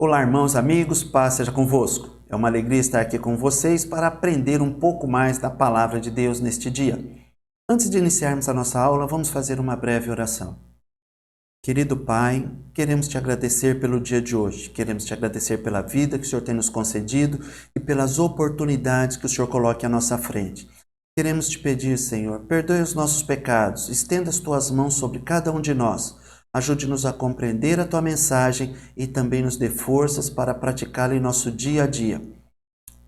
Olá, irmãos, amigos, paz seja convosco. É uma alegria estar aqui com vocês para aprender um pouco mais da palavra de Deus neste dia. Antes de iniciarmos a nossa aula, vamos fazer uma breve oração. Querido Pai, queremos te agradecer pelo dia de hoje. Queremos te agradecer pela vida que o Senhor tem nos concedido e pelas oportunidades que o Senhor coloca à nossa frente. Queremos te pedir, Senhor, perdoe os nossos pecados, estenda as tuas mãos sobre cada um de nós. Ajude-nos a compreender a tua mensagem e também nos dê forças para praticá-la em nosso dia a dia.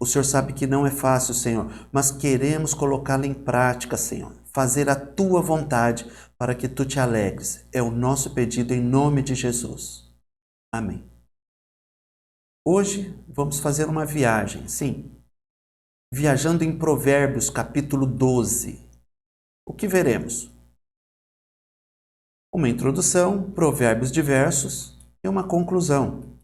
O Senhor sabe que não é fácil, Senhor, mas queremos colocá-la em prática, Senhor. Fazer a tua vontade para que tu te alegres. É o nosso pedido em nome de Jesus. Amém. Hoje vamos fazer uma viagem, sim. Viajando em Provérbios, capítulo 12. O que veremos? Uma introdução, provérbios diversos e uma conclusão.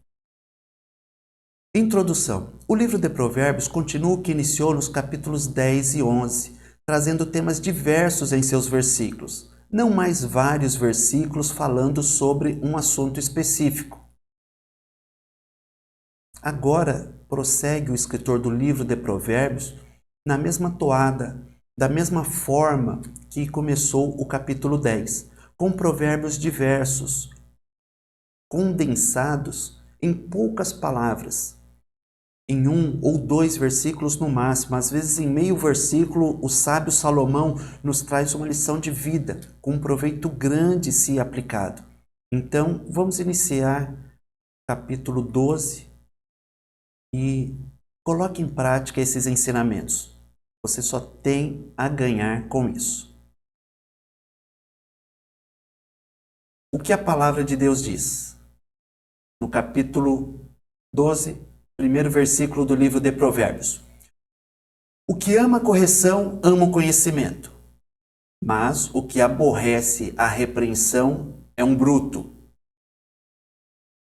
Introdução. O livro de Provérbios continua o que iniciou nos capítulos 10 e 11, trazendo temas diversos em seus versículos, não mais vários versículos falando sobre um assunto específico. Agora, prossegue o escritor do livro de Provérbios na mesma toada, da mesma forma que começou o capítulo 10. Com provérbios diversos, condensados em poucas palavras, em 1 ou 2 versículos no máximo. Às vezes, em meio versículo, o sábio Salomão nos traz uma lição de vida, com um proveito grande se aplicado. Então, vamos iniciar capítulo 12 e coloque em prática esses ensinamentos. Você só tem a ganhar com isso. O que a palavra de Deus diz? No capítulo 12, primeiro versículo do livro de Provérbios. O que ama a correção, ama o conhecimento, mas o que aborrece a repreensão é um bruto.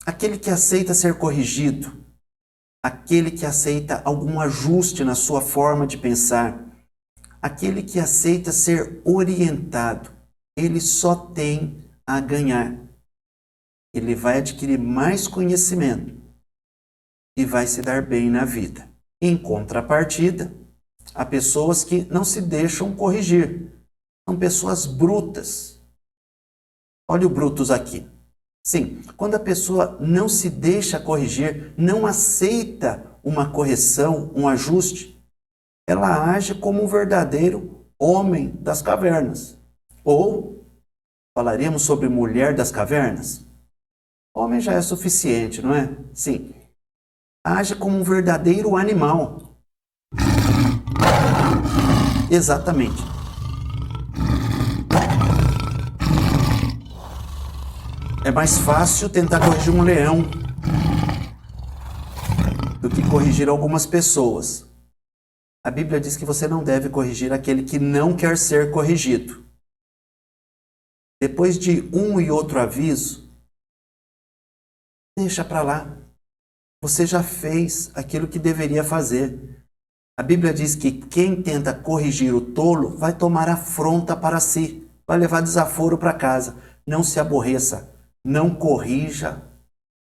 Aquele que aceita ser corrigido, aquele que aceita algum ajuste na sua forma de pensar, aquele que aceita ser orientado, ele só tem a ganhar. Ele vai adquirir mais conhecimento e vai se dar bem na vida. Em contrapartida, há pessoas que não se deixam corrigir. São pessoas brutas. Olha o brutos aqui. Sim, quando a pessoa não se deixa corrigir, não aceita uma correção, um ajuste, ela age como um verdadeiro homem das cavernas. Ou falaríamos sobre mulher das cavernas? Homem já é suficiente, não é? Sim. Age como um verdadeiro animal. Exatamente. É mais fácil tentar corrigir um leão do que corrigir algumas pessoas. A Bíblia diz que você não deve corrigir aquele que não quer ser corrigido. Depois de um e outro aviso, deixa para lá. Você já fez aquilo que deveria fazer. A Bíblia diz que quem tenta corrigir o tolo vai tomar afronta para si, vai levar desaforo para casa. Não se aborreça, não corrija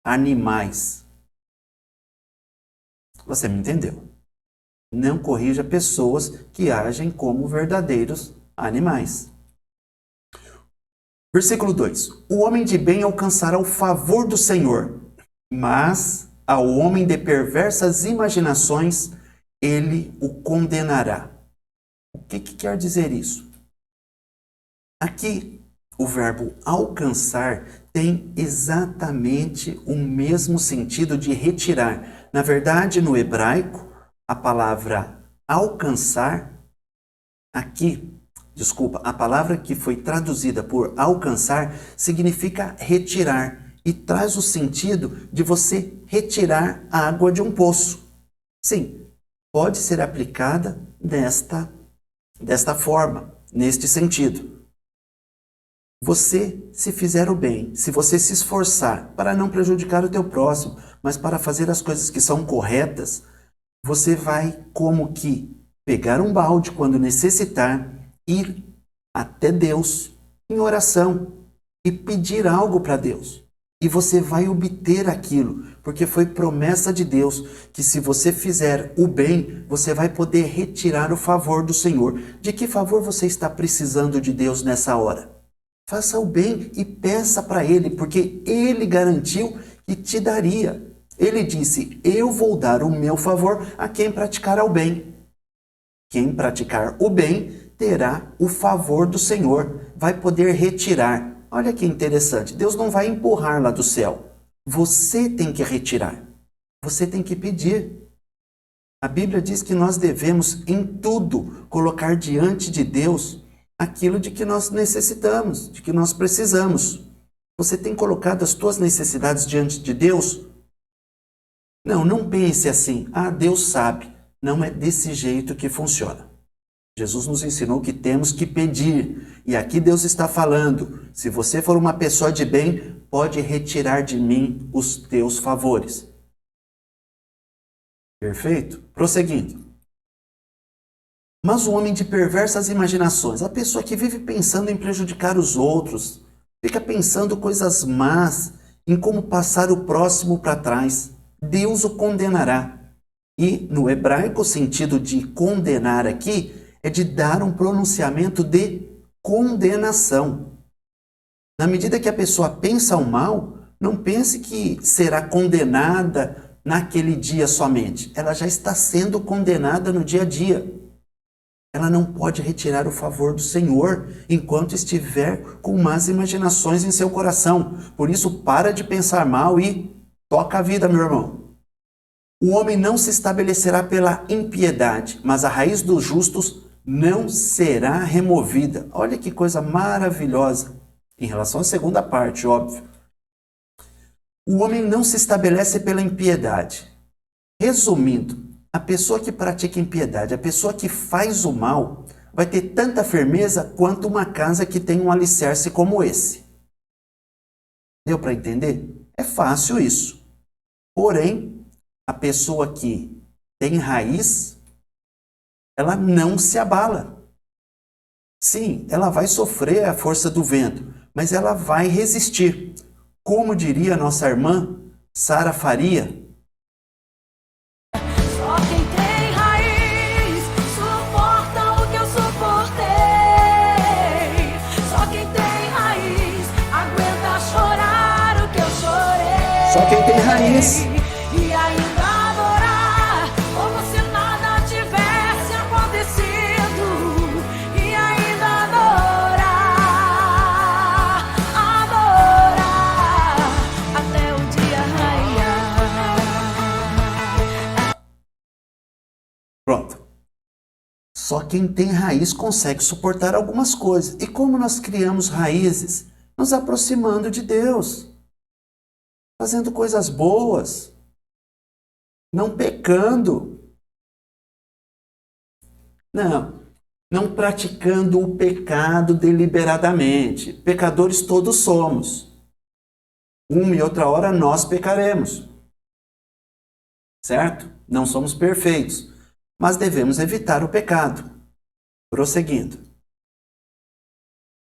animais. Você me entendeu? Não corrija pessoas que agem como verdadeiros animais. Versículo 2. O homem de bem alcançará o favor do Senhor, mas ao homem de perversas imaginações, ele o condenará. O que quer dizer isso? Aqui, o verbo alcançar tem exatamente o mesmo sentido de retirar. Na verdade, no hebraico, a palavra alcançar, a palavra que foi traduzida por alcançar significa retirar. E traz o sentido de você retirar a água de um poço. Sim, pode ser aplicada desta forma, neste sentido. Você, se fizer o bem, se você se esforçar para não prejudicar o teu próximo, mas para fazer as coisas que são corretas, você vai como que pegar um balde quando necessitar, ir até Deus em oração e pedir algo para Deus. e você vai obter aquilo, porque foi promessa de Deus que se você fizer o bem, você vai poder retirar o favor do Senhor. De que favor você está precisando de Deus nessa hora? Faça o bem e peça para Ele, porque Ele garantiu que te daria. Ele disse: eu vou dar o meu favor a quem praticar o bem. Quem praticar o bem terá o favor do Senhor, vai poder retirar. Olha que interessante, Deus não vai empurrar lá do céu. Você tem que retirar, você tem que pedir. A Bíblia diz que nós devemos em tudo colocar diante de Deus aquilo de que nós necessitamos, de que nós precisamos. Você tem colocado as tuas necessidades diante de Deus? Não, não pense assim. Ah, Deus sabe. Não é desse jeito que funciona. Jesus nos ensinou que temos que pedir. E aqui Deus está falando: se você for uma pessoa de bem, pode retirar de mim os teus favores. Perfeito? Prosseguindo. Mas o homem de perversas imaginações, a pessoa que vive pensando em prejudicar os outros, fica pensando coisas más, em como passar o próximo para trás, Deus o condenará. E no hebraico, o sentido de condenar aqui é de dar um pronunciamento de condenação. Na medida que a pessoa pensa o mal, não pense que será condenada naquele dia somente. Ela já está sendo condenada no dia a dia. Ela não pode retirar o favor do Senhor enquanto estiver com más imaginações em seu coração. Por isso, para de pensar mal e toca a vida, meu irmão. O homem não se estabelecerá pela impiedade, mas a raiz dos justos não será removida. Olha que coisa maravilhosa. Em relação à segunda parte, óbvio. O homem não se estabelece pela impiedade. Resumindo, a pessoa que pratica impiedade, a pessoa que faz o mal, vai ter tanta firmeza quanto uma casa que tem um alicerce como esse. Deu para entender? É fácil isso. Porém, a pessoa que tem raiz, ela não se abala. Sim, ela vai sofrer a força do vento, mas ela vai resistir. Como diria nossa irmã Sara Faria, só quem tem raiz suporta o que eu suportei. Só quem tem raiz aguenta chorar o que eu chorei. só quem tem raiz. E ainda adorar como se nada tivesse acontecido. E ainda adorar até o dia raiar. Pronto. Só quem tem raiz consegue suportar algumas coisas. E como nós criamos raízes? Nos aproximando de Deus. Fazendo coisas boas. Não pecando. Não praticando o pecado deliberadamente. Pecadores todos somos. Uma e outra hora nós pecaremos. Certo? Não somos perfeitos. Mas devemos evitar o pecado. Prosseguindo.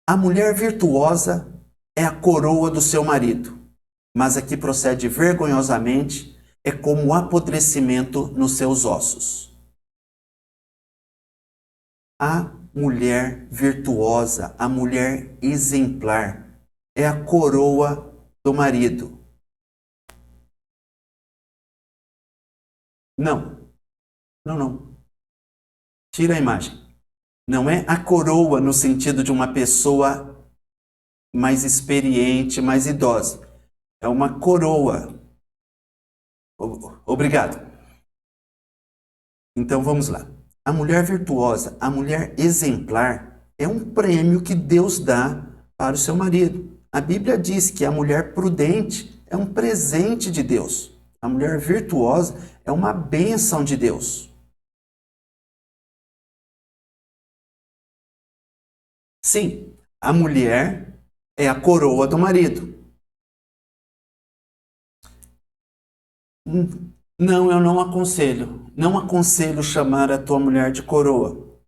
A mulher virtuosa é a coroa do seu marido, mas a que procede vergonhosamente é como o apodrecimento nos seus ossos. A mulher virtuosa, a mulher exemplar, é a coroa do marido. Não. Tira a imagem. Não é a coroa no sentido de uma pessoa mais experiente, mais idosa. É uma coroa. Obrigado. Então vamos lá. A mulher virtuosa, a mulher exemplar, é um prêmio que Deus dá para o seu marido. A Bíblia diz que a mulher prudente é um presente de Deus. A mulher virtuosa é uma bênção de Deus. Sim, a mulher é a coroa do marido. Não, eu não aconselho. Não aconselho chamar a tua mulher de coroa.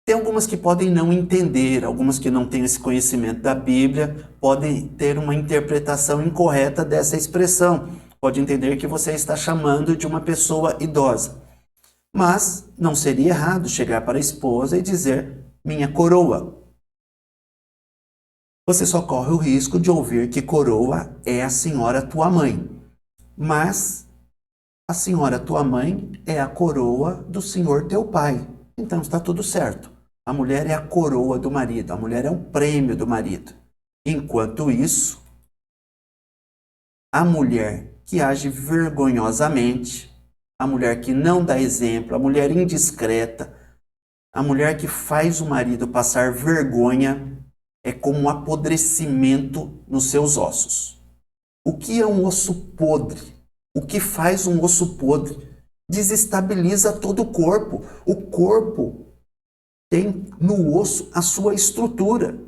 Tem algumas que podem não entender, algumas que não têm esse conhecimento da Bíblia, podem ter uma interpretação incorreta dessa expressão. Pode entender que você está chamando de uma pessoa idosa. Mas não seria errado chegar para a esposa e dizer, minha coroa. Você só corre o risco de ouvir que coroa é a senhora tua mãe. Mas a senhora tua mãe é a coroa do senhor teu pai. Então está tudo certo. A mulher é a coroa do marido, a mulher é o prêmio do marido. Enquanto isso, a mulher que age vergonhosamente, a mulher que não dá exemplo, a mulher indiscreta, a mulher que faz o marido passar vergonha, é como um apodrecimento nos seus ossos. O que é um osso podre? O que faz um osso podre? Desestabiliza todo o corpo. O corpo tem no osso a sua estrutura.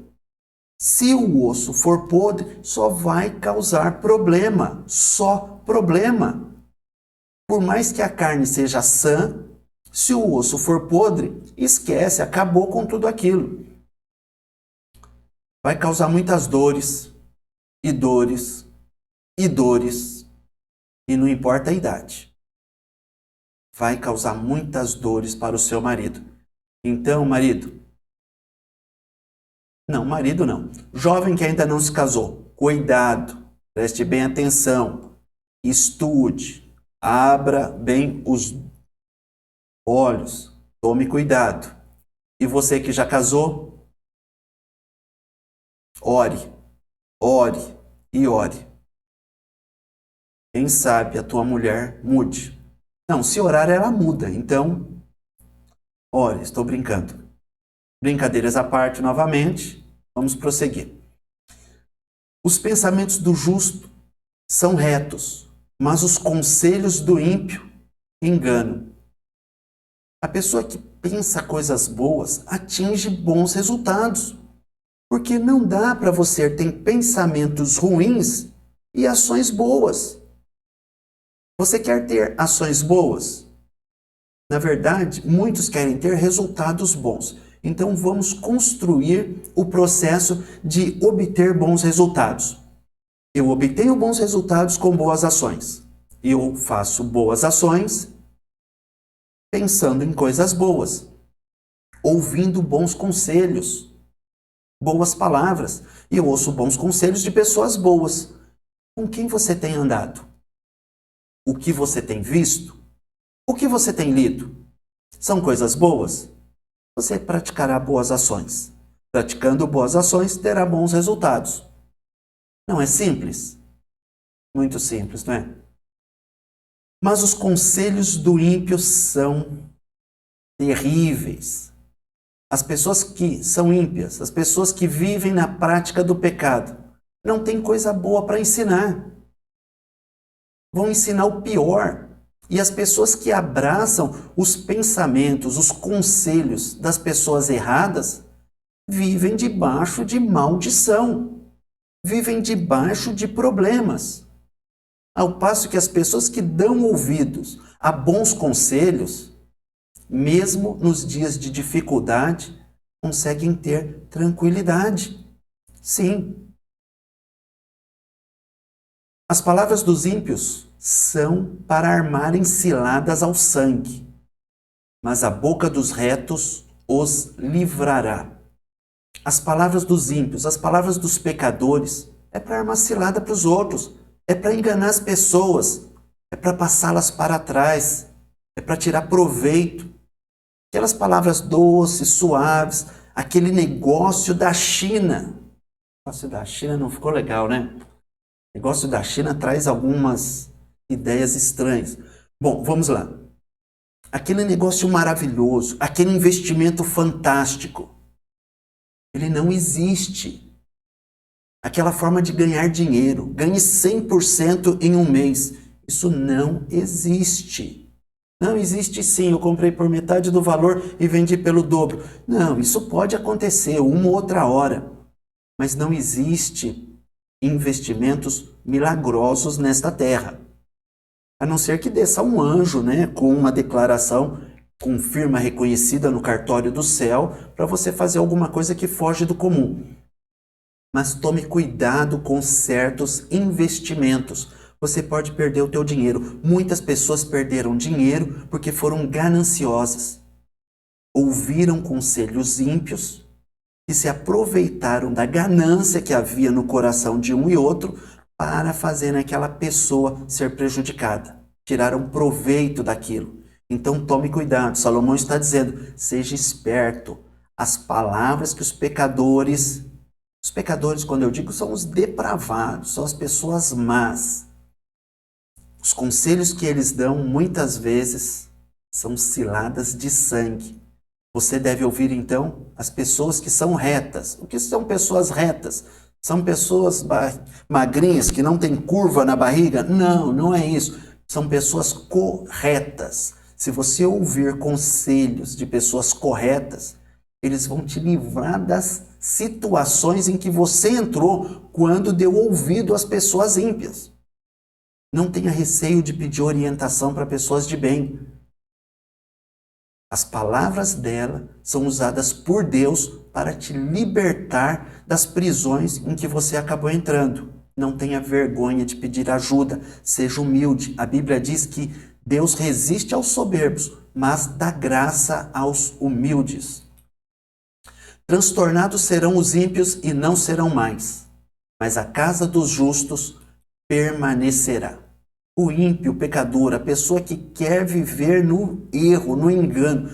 Se o osso for podre, só vai causar problema. Só problema. Por mais que a carne seja sã, se o osso for podre, esquece, acabou com tudo aquilo. Vai causar muitas dores, e dores, e dores, e não importa a idade. Vai causar muitas dores para o seu marido. Então, marido não. Jovem que ainda não se casou, cuidado, preste bem atenção, estude, abra bem os olhos, tome cuidado. E você que já casou, ore, ore e ore. Quem sabe a tua mulher mude. Não, se orar ela muda, então, ore, estou brincando. Brincadeiras à parte novamente, vamos prosseguir. Os pensamentos do justo são retos, mas os conselhos do ímpio enganam. A pessoa que pensa coisas boas atinge bons resultados, porque não dá para você ter pensamentos ruins e ações boas. Você quer ter ações boas? Na verdade, muitos querem ter resultados bons. Então, vamos construir o processo de obter bons resultados. Eu obtenho bons resultados com boas ações. Eu faço boas ações pensando em coisas boas, ouvindo bons conselhos, boas palavras. E eu ouço bons conselhos de pessoas boas. Com quem você tem andado? O que você tem visto? O que você tem lido? São coisas boas? Você praticará boas ações. Praticando boas ações, terá bons resultados. Não é simples? Muito simples, não é? Mas os conselhos do ímpio são terríveis. As pessoas que são ímpias, as pessoas que vivem na prática do pecado, não têm coisa boa para ensinar. Vão ensinar o pior. E as pessoas que abraçam os pensamentos, os conselhos das pessoas erradas, vivem debaixo de maldição, vivem debaixo de problemas. Ao passo que as pessoas que dão ouvidos a bons conselhos, mesmo nos dias de dificuldade, conseguem ter tranquilidade. Sim. As palavras dos ímpios são para armarem ciladas ao sangue, mas a boca dos retos os livrará. As palavras dos ímpios, as palavras dos pecadores, é para armar cilada para os outros, é para enganar as pessoas, é para passá-las para trás, é para tirar proveito. Aquelas palavras doces, suaves, aquele negócio da China. O negócio da China não ficou legal, né? O negócio da China traz algumas ideias estranhas. Bom, vamos lá. Aquele negócio maravilhoso, aquele investimento fantástico, ele não existe. Aquela forma de ganhar dinheiro, ganhe 100% em um mês, isso não existe. Não existe sim, eu comprei por metade do valor e vendi pelo dobro. Não, isso pode acontecer uma ou outra hora, mas não existe investimentos milagrosos nesta terra. A não ser que desça um anjo, né, com uma declaração com firma reconhecida no cartório do céu para você fazer alguma coisa que foge do comum. Mas tome cuidado com certos investimentos. Você pode perder o teu dinheiro. Muitas pessoas perderam dinheiro porque foram gananciosas. Ouviram conselhos ímpios e se aproveitaram da ganância que havia no coração de um e outro para fazer aquela pessoa ser prejudicada. Tiraram proveito daquilo. Então tome cuidado. Salomão está dizendo, seja esperto. As palavras que os pecadores, quando eu digo, são os depravados, são as pessoas más. Os conselhos que eles dão, muitas vezes, são ciladas de sangue. Você deve ouvir, então, as pessoas que são retas. O que são pessoas retas? São pessoas magrinhas, que não têm curva na barriga? Não, não é isso. São pessoas corretas. Se você ouvir conselhos de pessoas corretas, eles vão te livrar das situações em que você entrou quando deu ouvido às pessoas ímpias. Não tenha receio de pedir orientação para pessoas de bem. As palavras dela são usadas por Deus para te libertar das prisões em que você acabou entrando. Não tenha vergonha de pedir ajuda, seja humilde. A Bíblia diz que Deus resiste aos soberbos, mas dá graça aos humildes. Transtornados serão os ímpios e não serão mais, mas a casa dos justos permanecerá. O ímpio, o pecador, a pessoa que quer viver no erro, no engano,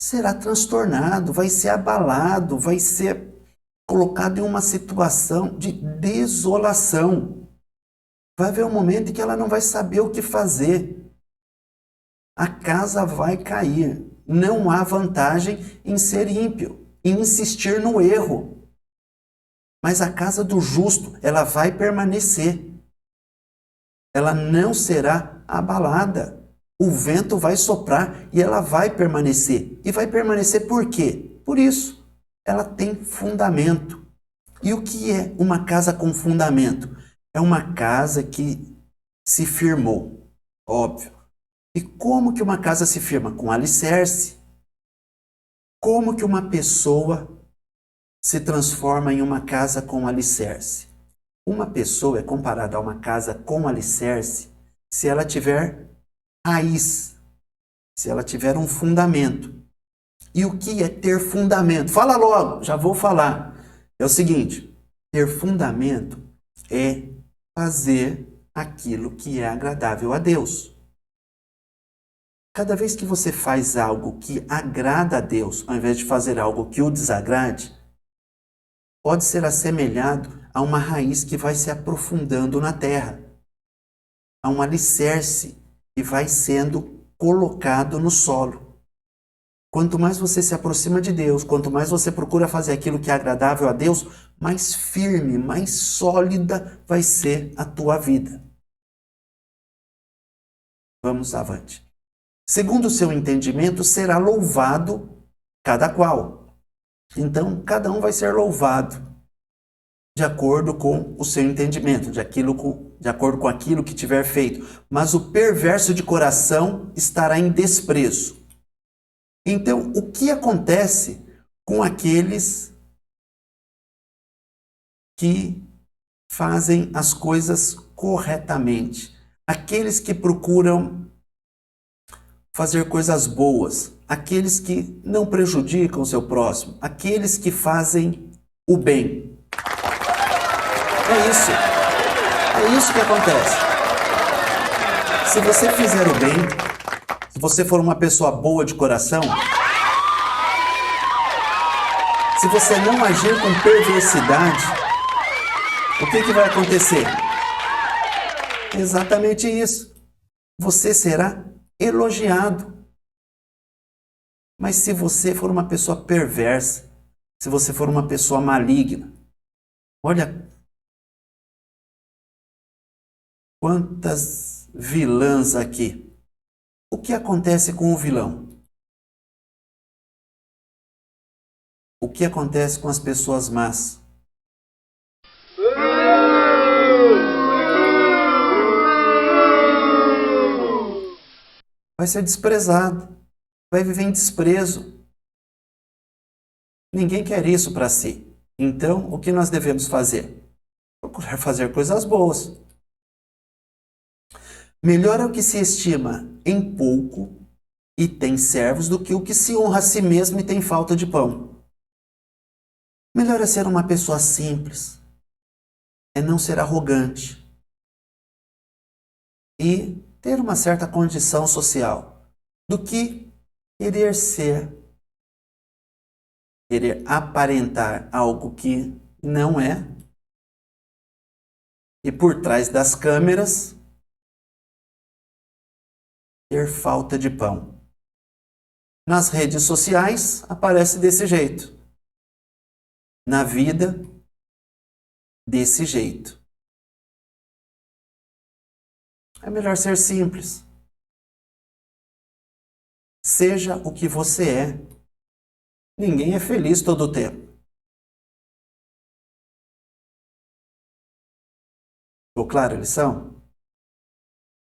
será transtornado, vai ser abalado, vai ser colocado em uma situação de desolação. Vai haver um momento em que ela não vai saber o que fazer. A casa vai cair. Não há vantagem em ser ímpio, em insistir no erro. Mas a casa do justo, ela vai permanecer. Ela não será abalada. O vento vai soprar e ela vai permanecer. E vai permanecer por quê? Por isso, ela tem fundamento. E o que é uma casa com fundamento? É uma casa que se firmou, óbvio. E como que uma casa se firma? Com alicerce. Como que uma pessoa se transforma em uma casa com alicerce? Uma pessoa é comparada a uma casa com alicerce se ela tiver raiz, se ela tiver um fundamento. E o que é ter fundamento? Fala logo, já vou falar. É o seguinte, ter fundamento é fazer aquilo que é agradável a Deus. Cada vez que você faz algo que agrada a Deus, ao invés de fazer algo que o desagrade, pode ser assemelhado a uma raiz que vai se aprofundando na terra, a um alicerce que vai sendo colocado no solo. Quanto mais você se aproxima de Deus, quanto mais você procura fazer aquilo que é agradável a Deus, mais firme, mais sólida vai ser a tua vida. Vamos avante. Segundo o seu entendimento, será louvado cada qual. Então, cada um vai ser louvado de acordo com o seu entendimento, de acordo com aquilo que tiver feito. Mas o perverso de coração estará em desprezo. Então, o que acontece com aqueles que fazem as coisas corretamente? Aqueles que procuram fazer coisas boas, aqueles que não prejudicam o seu próximo, aqueles que fazem o bem. É isso que acontece. Se você fizer o bem, se você for uma pessoa boa de coração, se você não agir com perversidade, o que vai acontecer? Exatamente isso. Você será elogiado. Mas se você for uma pessoa perversa, se você for uma pessoa maligna, olha quantas vilãs aqui. O que acontece com o vilão? O que acontece com as pessoas más? Vai ser desprezado, vai viver em desprezo. Ninguém quer isso para si. Então, o que nós devemos fazer? Procurar fazer coisas boas. Melhor é o que se estima em pouco e tem servos do que o que se honra a si mesmo e tem falta de pão. Melhor é ser uma pessoa simples, é não ser arrogante e ter uma certa condição social, do que querer aparentar algo que não é, e por trás das câmeras ter falta de pão. Nas redes sociais aparece desse jeito. Na vida, desse jeito. É melhor ser simples. Seja o que você é. Ninguém é feliz todo o tempo. Ficou clara a lição?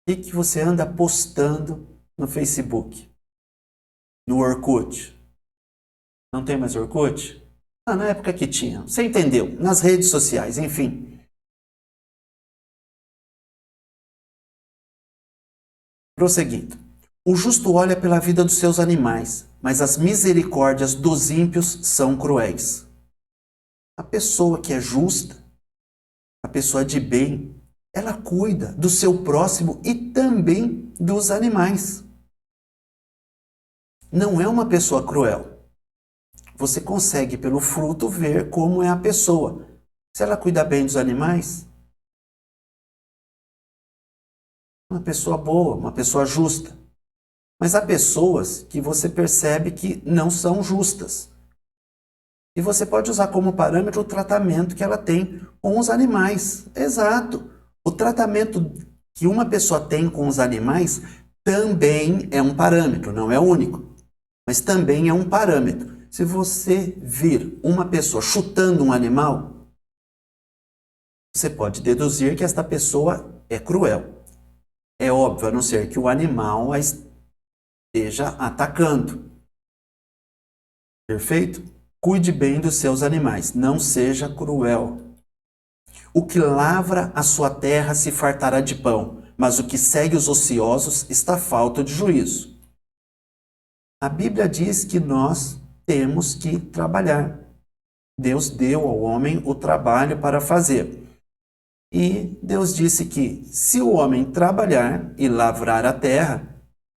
O que você anda postando no Facebook? No Orkut? Não tem mais Orkut? Na época que tinha. Você entendeu? Nas redes sociais, enfim. Prosseguindo. O justo olha pela vida dos seus animais, mas as misericórdias dos ímpios são cruéis. A pessoa que é justa, a pessoa de bem, ela cuida do seu próximo e também dos animais. Não é uma pessoa cruel. Você consegue, pelo fruto, ver como é a pessoa. Se ela cuida bem dos animais, uma pessoa boa, uma pessoa justa. Mas há pessoas que você percebe que não são justas. E você pode usar como parâmetro o tratamento que ela tem com os animais. Exato. O tratamento que uma pessoa tem com os animais também é um parâmetro, não é único, mas também é um parâmetro. Se você vir uma pessoa chutando um animal, você pode deduzir que esta pessoa é cruel. É óbvio, a não ser que o animal a esteja atacando. Perfeito? Cuide bem dos seus animais, não seja cruel. O que lavra a sua terra se fartará de pão, mas o que segue os ociosos está falto de juízo. A Bíblia diz que nós temos que trabalhar. Deus deu ao homem o trabalho para fazer. E Deus disse que se o homem trabalhar e lavrar a terra,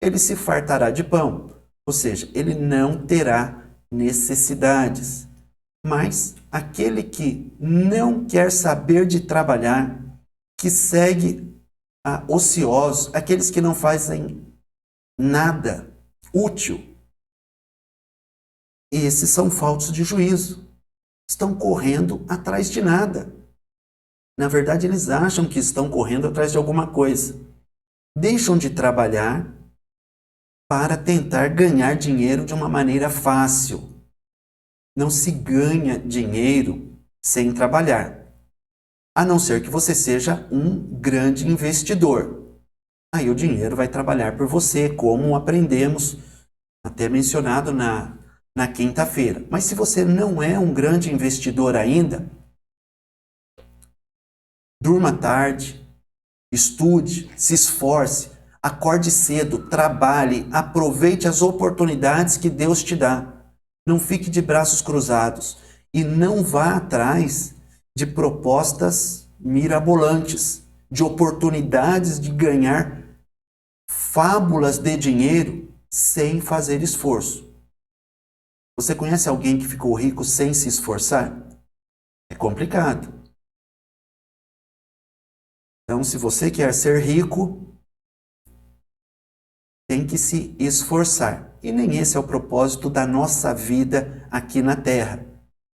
ele se fartará de pão. Ou seja, ele não terá necessidades. Mas aquele que não quer saber de trabalhar, que segue ociosos, aqueles que não fazem nada útil, esses são faltos de juízo. Estão correndo atrás de nada. Na verdade, eles acham que estão correndo atrás de alguma coisa. Deixam de trabalhar para tentar ganhar dinheiro de uma maneira fácil. Não se ganha dinheiro sem trabalhar. A não ser que você seja um grande investidor. Aí o dinheiro vai trabalhar por você, como aprendemos, até mencionado na quinta-feira. Mas se você não é um grande investidor ainda, durma tarde, estude, se esforce, acorde cedo, trabalhe, aproveite as oportunidades que Deus te dá. Não fique de braços cruzados e não vá atrás de propostas mirabolantes, de oportunidades de ganhar fábulas de dinheiro sem fazer esforço. Você conhece alguém que ficou rico sem se esforçar? É complicado. Então, se você quer ser rico, tem que se esforçar. E nem esse é o propósito da nossa vida aqui na Terra.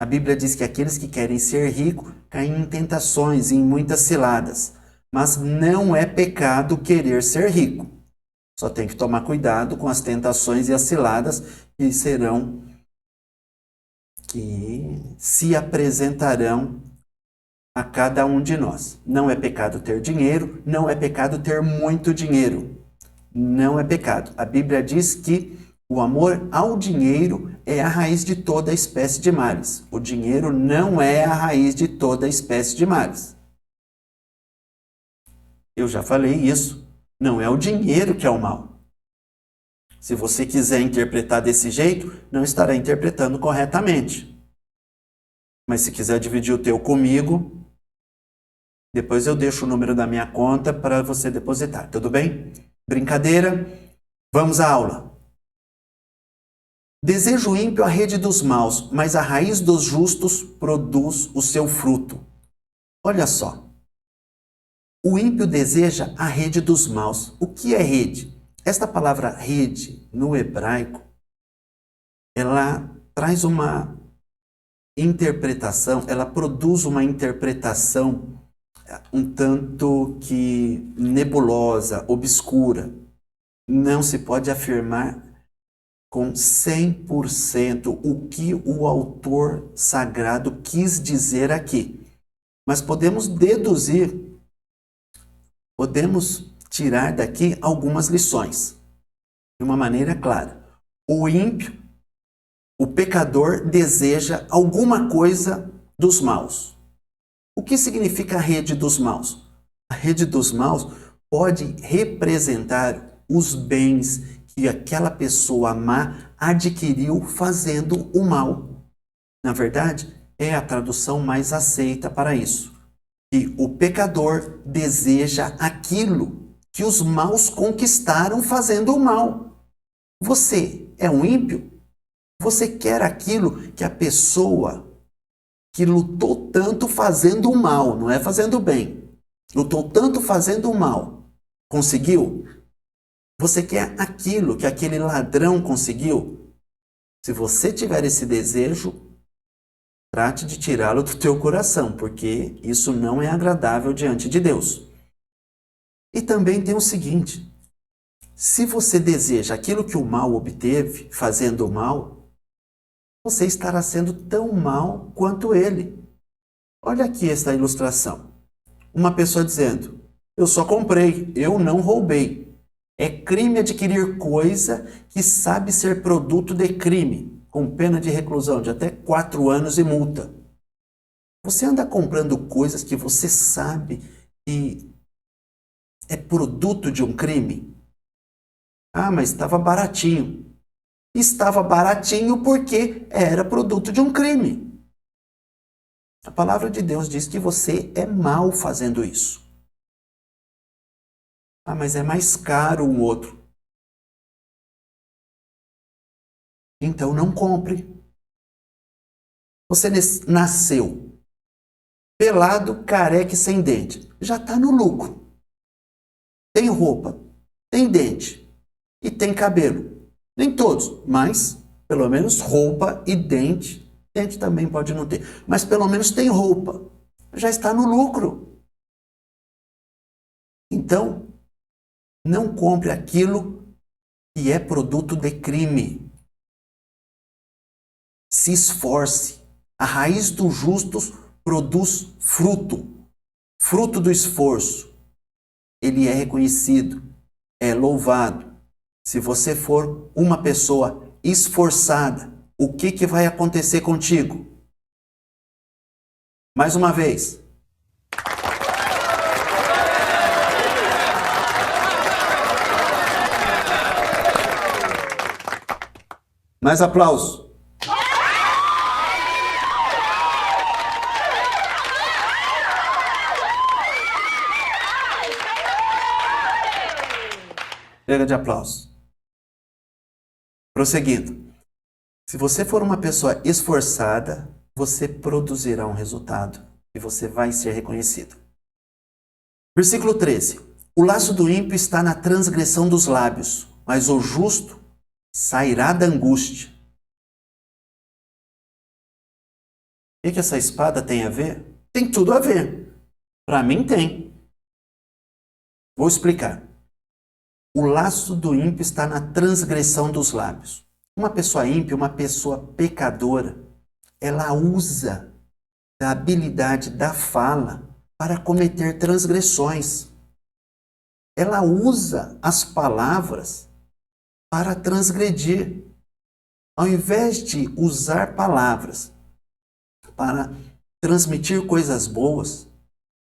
A Bíblia diz que aqueles que querem ser ricos caem em tentações e em muitas ciladas. Mas não é pecado querer ser rico. Só tem que tomar cuidado com as tentações e as ciladas que se apresentarão a cada um de nós. Não é pecado ter dinheiro, não é pecado ter muito dinheiro. Não é pecado. A Bíblia diz que O amor ao dinheiro é a raiz de toda espécie de males. O dinheiro não é a raiz de toda espécie de males. Eu já falei isso. Não é o dinheiro que é o mal. Se você quiser interpretar desse jeito, não estará interpretando corretamente. Mas se quiser dividir o teu comigo, depois eu deixo o número da minha conta para você depositar. Tudo bem? Brincadeira? Vamos à aula. Desejo ímpio a rede dos maus, mas a raiz dos justos produz o seu fruto. Olha só. O ímpio deseja a rede dos maus. O que é rede? Esta palavra rede, no hebraico, ela traz uma interpretação, ela produz uma interpretação um tanto que nebulosa, obscura. Não se pode afirmar com 100% o que o autor sagrado quis dizer aqui. Mas podemos deduzir, podemos tirar daqui algumas lições. De uma maneira clara. O ímpio, o pecador, deseja alguma coisa dos maus. O que significa a rede dos maus? A rede dos maus pode representar os bens que aquela pessoa má adquiriu fazendo o mal. Na verdade, é a tradução mais aceita para isso. E o pecador deseja aquilo que os maus conquistaram fazendo o mal. Você é um ímpio? Você quer aquilo que a pessoa que lutou tanto fazendo o mal, não é fazendo o bem, lutou tanto fazendo o mal, conseguiu? Você quer aquilo que aquele ladrão conseguiu? Se você tiver esse desejo, trate de tirá-lo do teu coração, porque isso não é agradável diante de Deus. E também tem o seguinte, se você deseja aquilo que o mal obteve fazendo o mal, você estará sendo tão mal quanto ele. Olha aqui esta ilustração. Uma pessoa dizendo, eu só comprei, eu não roubei. É crime adquirir coisa que sabe ser produto de crime, com pena de reclusão de até 4 anos e multa. Você anda comprando coisas que você sabe que é produto de um crime? Ah, mas estava baratinho. Estava baratinho porque era produto de um crime. A palavra de Deus diz que você é mau fazendo isso. Ah, mas é mais caro um outro. Então não compre. Você nasceu pelado, careca e sem dente. Já está no lucro. Tem roupa, tem dente e tem cabelo. Nem todos, mas pelo menos roupa e dente. Dente também pode não ter, mas pelo menos tem roupa. Já está no lucro. Então, não compre aquilo que é produto de crime. Se esforce. A raiz dos justos produz fruto. Fruto do esforço. Ele é reconhecido, é louvado. Se você for uma pessoa esforçada, o que vai acontecer contigo? Mais uma vez. Mais aplausos. Chega de aplausos. Prosseguindo. Se você for uma pessoa esforçada, você produzirá um resultado e você vai ser reconhecido. Versículo 13. O laço do ímpio está na transgressão dos lábios, mas o justo sairá da angústia. O que essa espada tem a ver? Tem tudo a ver. Para mim tem. Vou explicar. O laço do ímpio está na transgressão dos lábios. Uma pessoa ímpia, uma pessoa pecadora, ela usa da habilidade da fala para cometer transgressões. Ela usa as palavras para transgredir. Ao invés de usar palavras para transmitir coisas boas,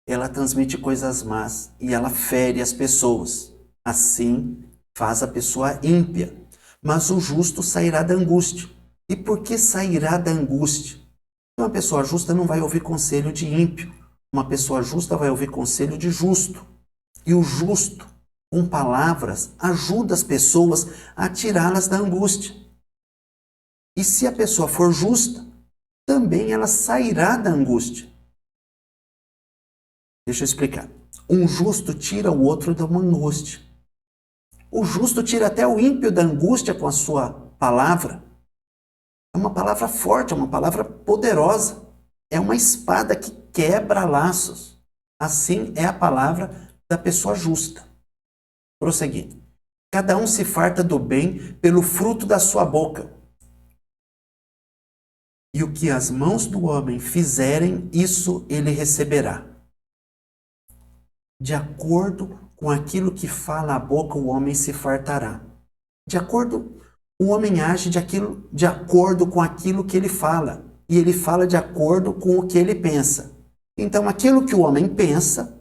ela transmite coisas más e ela fere as pessoas. Assim faz a pessoa ímpia. Mas o justo sairá da angústia. E por que sairá da angústia? Uma pessoa justa não vai ouvir conselho de ímpio. Uma pessoa justa vai ouvir conselho de justo. E o justo, com palavras, ajuda as pessoas a tirá-las da angústia. E se a pessoa for justa, também ela sairá da angústia. Deixa eu explicar. Um justo tira o outro da uma angústia. O justo tira até o ímpio da angústia com a sua palavra. É uma palavra forte, é uma palavra poderosa. É uma espada que quebra laços. Assim é a palavra da pessoa justa. Prosseguindo. Cada um se farta do bem pelo fruto da sua boca. E o que as mãos do homem fizerem, isso ele receberá. De acordo com aquilo que fala a boca, o homem se fartará. O homem age de acordo com aquilo que ele fala. E ele fala de acordo com o que ele pensa. Então, aquilo que o homem pensa,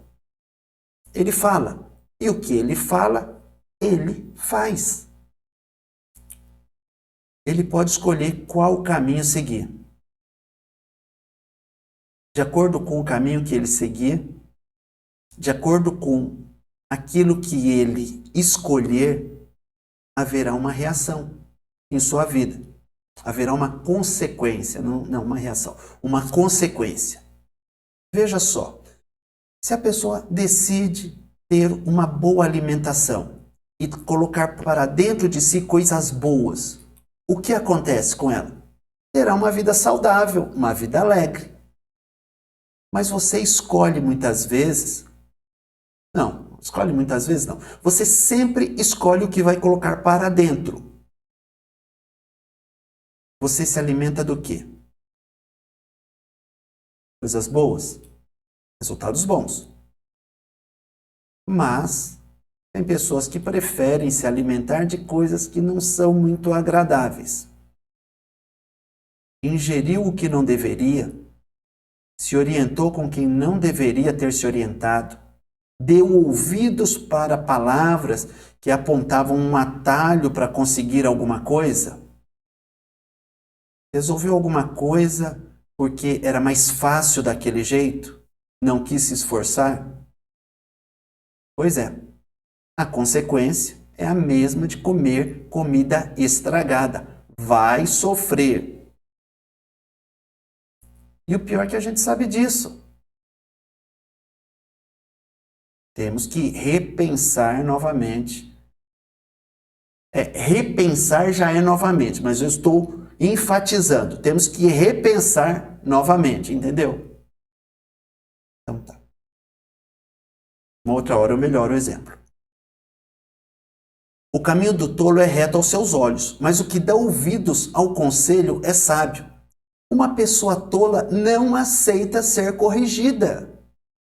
ele fala. E o que ele fala, ele faz. Ele pode escolher qual caminho seguir. De acordo com o caminho que ele seguir, de acordo com aquilo que ele escolher, haverá uma reação em sua vida. Haverá uma consequência, não uma reação, uma consequência. Veja só, se a pessoa decide ter uma boa alimentação e colocar para dentro de si coisas boas, o que acontece com ela? Terá uma vida saudável, uma vida alegre. Mas você escolhe muitas vezes... Não, escolhe muitas vezes não. Você sempre escolhe o que vai colocar para dentro. Você se alimenta do quê? Coisas boas, resultados bons. Mas tem pessoas que preferem se alimentar de coisas que não são muito agradáveis. Ingeriu o que não deveria, se orientou com quem não deveria ter se orientado, deu ouvidos para palavras que apontavam um atalho para conseguir alguma coisa, resolveu alguma coisa porque era mais fácil daquele jeito, não quis se esforçar. Pois é, a consequência é a mesma de comer comida estragada. Vai sofrer. E o pior é que a gente sabe disso. Temos que repensar novamente. Repensar já é novamente, mas eu estou enfatizando. Temos que repensar novamente, entendeu? Então tá. Uma outra hora eu melhoro o exemplo. O caminho do tolo é reto aos seus olhos, mas o que dá ouvidos ao conselho é sábio. Uma pessoa tola não aceita ser corrigida.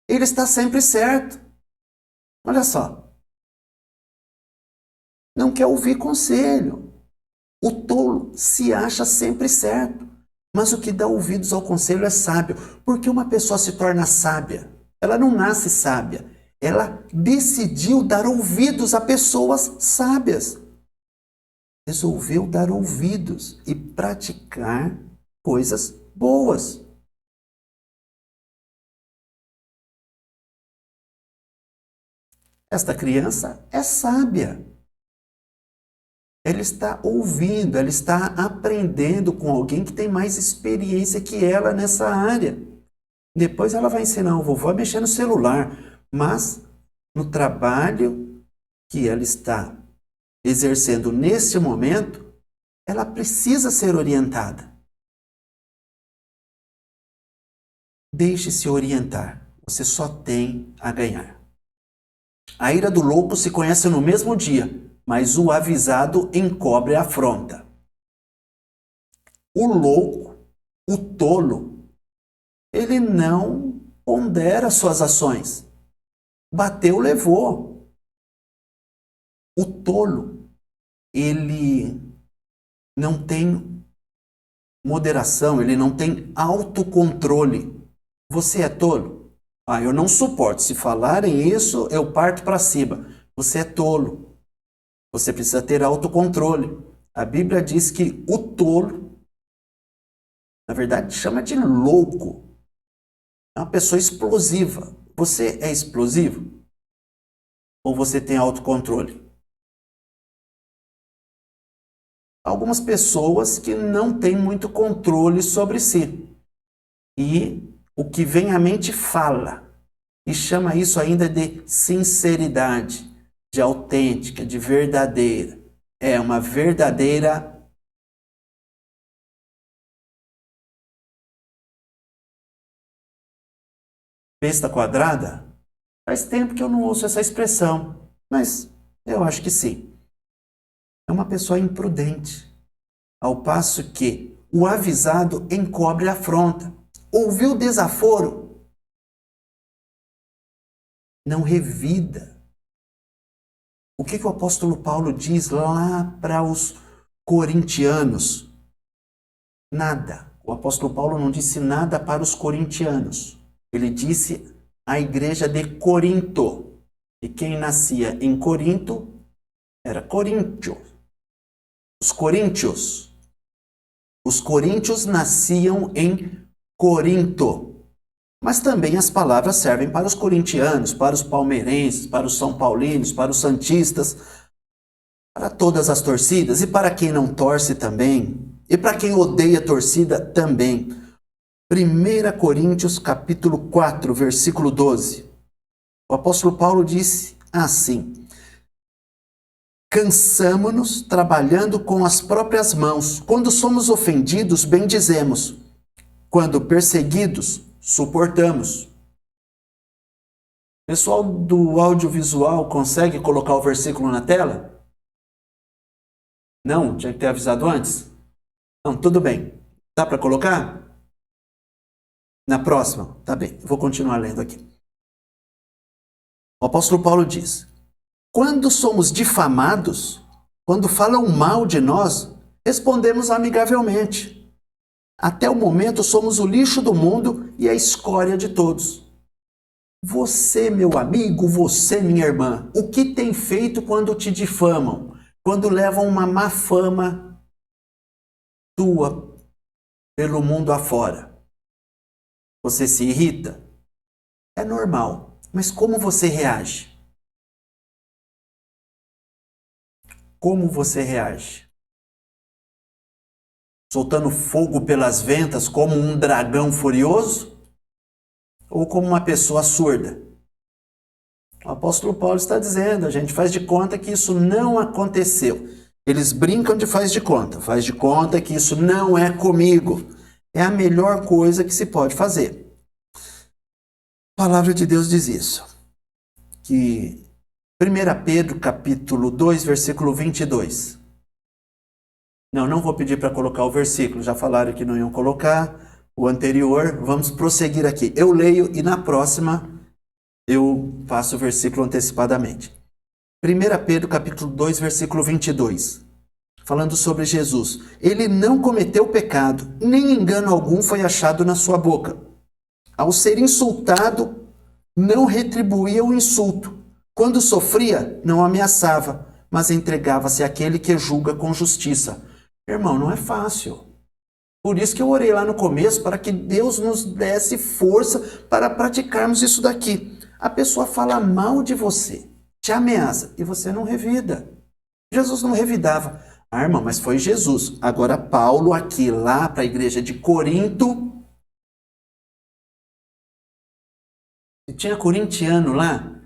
Ele está sempre certo. Olha só. Não quer ouvir conselho. O tolo se acha sempre certo. Mas o que dá ouvidos ao conselho é sábio. Porque uma pessoa se torna sábia. Ela não nasce sábia. Ela decidiu dar ouvidos a pessoas sábias. Resolveu dar ouvidos e praticar coisas boas. Esta criança é sábia. Ela está ouvindo, ela está aprendendo com alguém que tem mais experiência que ela nessa área. Depois ela vai ensinar o vovô a mexer no celular, mas no trabalho que ela está exercendo neste momento, ela precisa ser orientada. Deixe-se orientar. Você só tem a ganhar. A ira do louco se conhece no mesmo dia, mas o avisado encobre a afronta. O louco, o tolo, ele não pondera suas ações. Bateu, levou. O tolo, ele não tem moderação, ele não tem autocontrole. Você é tolo? Ah, eu não suporto. Se falarem isso, eu parto para cima. Você é tolo. Você precisa ter autocontrole. A Bíblia diz que o tolo, na verdade, chama de louco. É uma pessoa explosiva. Você é explosivo? Ou você tem autocontrole? Algumas pessoas que não têm muito controle sobre si. E o que vem à mente fala. E chama isso ainda de sinceridade, de autêntica, de verdadeira. É uma verdadeira besta quadrada? Faz tempo que eu não ouço essa expressão, mas eu acho que sim. É uma pessoa imprudente, ao passo que o avisado encobre a afronta. Ouviu o desaforo? Não revida. O que o apóstolo Paulo diz lá para os corintianos? Nada. O apóstolo Paulo não disse nada para os corintianos. Ele disse à igreja de Corinto. E quem nascia em Corinto era Coríntio. Os coríntios. Os coríntios nasciam em Corinto. Mas também as palavras servem para os corintianos, para os palmeirenses, para os são paulinos, para os santistas, para todas as torcidas e para quem não torce também, e para quem odeia a torcida também. 1 Coríntios capítulo 4, versículo 12. O apóstolo Paulo disse assim: cansamo-nos trabalhando com as próprias mãos. Quando somos ofendidos, bendizemos. Quando perseguidos, suportamos. Pessoal do audiovisual consegue colocar o versículo na tela? Não? Tinha que ter avisado antes? Não, tudo bem. Dá para colocar? Na próxima? Tá bem, vou continuar lendo aqui. O apóstolo Paulo diz: quando somos difamados, quando falam mal de nós, respondemos amigavelmente. Até o momento somos o lixo do mundo e a escória de todos. Você, meu amigo, você, minha irmã, o que tem feito quando te difamam? Quando levam uma má fama tua pelo mundo afora? Você se irrita? É normal, mas como você reage? Como você reage? Soltando fogo pelas ventas como um dragão furioso? Ou como uma pessoa surda? O apóstolo Paulo está dizendo, a gente faz de conta que isso não aconteceu. Eles brincam de faz de conta que isso não é comigo. É a melhor coisa que se pode fazer. A palavra de Deus diz isso. Que 1 Pedro capítulo 2, versículo 22. Não vou pedir para colocar o versículo, já falaram que não iam colocar o anterior, vamos prosseguir aqui. Eu leio e na próxima eu faço o versículo antecipadamente. 1 Pedro capítulo 2, versículo 22, falando sobre Jesus. Ele não cometeu pecado, nem engano algum foi achado na sua boca. Ao ser insultado, não retribuía o insulto. Quando sofria, não ameaçava, mas entregava-se àquele que julga com justiça. Irmão, não é fácil. Por isso que eu orei lá no começo, para que Deus nos desse força para praticarmos isso daqui. A pessoa fala mal de você, te ameaça, e você não revida. Jesus não revidava. Ah, irmão, mas foi Jesus. Agora Paulo aqui, lá para a igreja de Corinto. E tinha corintiano lá?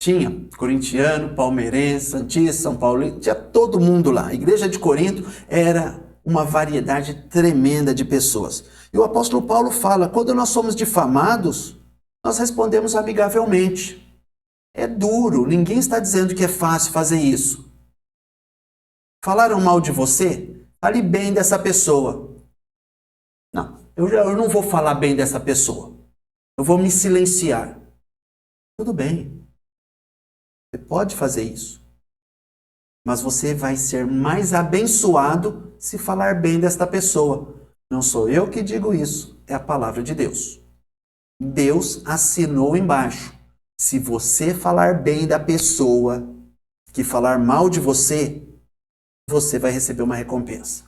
Tinha corintiano, palmeirense, santista, São Paulo, tinha todo mundo lá. A igreja de Corinto era uma variedade tremenda de pessoas. E o apóstolo Paulo fala, quando nós somos difamados, nós respondemos amigavelmente. É duro, ninguém está dizendo que é fácil fazer isso. Falaram mal de você? Fale bem dessa pessoa. Não, eu não vou falar bem dessa pessoa. Eu vou me silenciar. Tudo bem. Você pode fazer isso. Mas você vai ser mais abençoado se falar bem desta pessoa. Não sou eu que digo isso, é a palavra de Deus. Deus assinou embaixo. Se você falar bem da pessoa que falar mal de você, você vai receber uma recompensa.